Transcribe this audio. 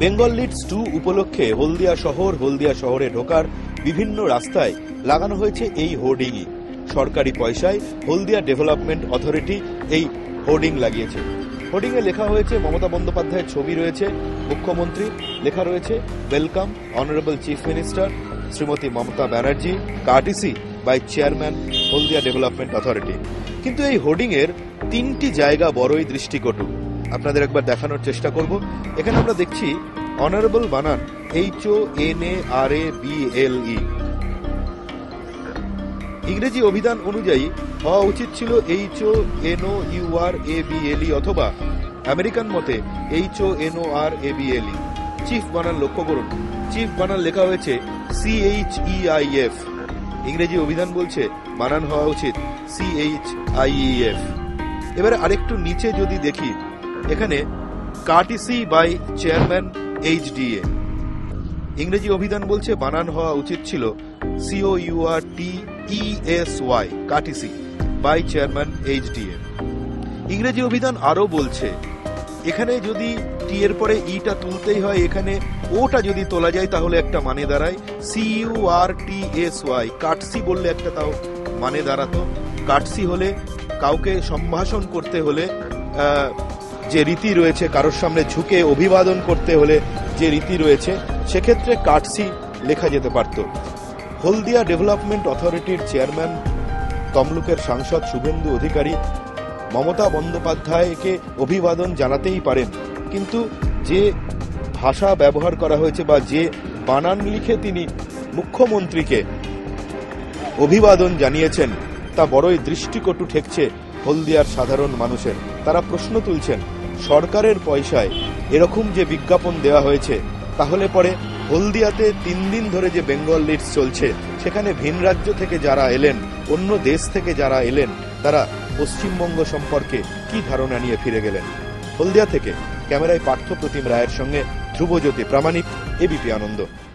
Bengal Leeds 2 উপলক্ষে হলদিয়া শহরে ঢোকার বিভিন্ন রাস্তায় লাগানো হয়েছে এই হোর্ডিংই। সরকারি পয়সায় হলদিয়া ডেভেলপমেন্ট অথরিটি এই হোর্ডিং লাগিয়েছে। হোর্ডিংয়ে লেখা হয়েছে মমতা বন্দ্যোপাধ্যায়ের ছবি রয়েছে, মুখ্যমন্ত্রী, লেখা রয়েছে welcome honourable chief minister Shrimati Mamata Banerjee, courtesy by chairman Haldia development authority. কিন্তু এই হোর্ডিংয়ের 3টি জায়গা বড়ই দৃষ্টিকটু। আপনাদের একবার দেখানোর চেষ্টা করব। এখানে আমরা দেখছি অনারেবল বানান HONARABLE। ইংরেজি অভিধান অনুযায়ী হওয়া উচিত ছিল HONOURABLE অথবা আমেরিকান মতে HONORABLE। চিফ বানান লক্ষ্য করুন, চিফ বানান লেখা হয়েছে CHEIF। ইংরেজি অভিধান বলছে বানান হওয়া উচিত CHIEF। এবারে আরেকটু নিচে যদি দেখি, এখানে কার্টিসি বাই চেয়ারম্যান HDA। ইংরেজি অভিধান বলছে বানান হওয়া উচিত ছিল COURTESY, courtesy by chairman HDA। ইংরেজি অভিধান আরো বলছে এখানে যদি টি এর পরে ইটা তুলতেই হয়, এখানে ওটা যদি তোলা যায় তাহলে একটা মানে দাঁড়ায় CURTSY। কাটসি বললে একটা তাও মানে দাঁড়াতো। কাটসি হলে কাউকে সম্ভাষণ করতে হলে যে রীতি রয়েছে, কারোর সামনে ঝুঁকে অভিবাদন করতে হলে যে রীতি রয়েছে, সেক্ষেত্রে কাটসি লেখা যেতে পারত। হলদিয়া ডেভেলপমেন্ট অথরিটির চেয়ারম্যান তমলুকের সাংসদ শুভেন্দু অধিকারী মমতা বন্দ্যোপাধ্যায়কে অভিবাদন জানাতেই পারেন, কিন্তু যে ভাষা ব্যবহার করা হয়েছে বা যে বানান লিখে তিনি মুখ্যমন্ত্রীকে অভিবাদন জানিয়েছেন তা বড়ই দৃষ্টিকটু ঠেকছে হলদিয়ার সাধারণ মানুষের। তারা প্রশ্ন তুলছেন, সরকারের পয়সায় এরকম যে বিজ্ঞাপন দেওয়া হয়েছে, তাহলে পরে হলদিয়াতে 3 দিন ধরে যে বেঙ্গল লিডস চলছে, সেখানে ভিন রাজ্য থেকে যারা এলেন, অন্য দেশ থেকে যারা এলেন, তারা পশ্চিমবঙ্গ সম্পর্কে কি ধারণা নিয়ে ফিরে গেলেন। হলদিয়া থেকে ক্যামেরায় পার্থ প্রতিম রায়ের সঙ্গে ধ্রুবজ্যোতি প্রামাণিক, এবিপি আনন্দ।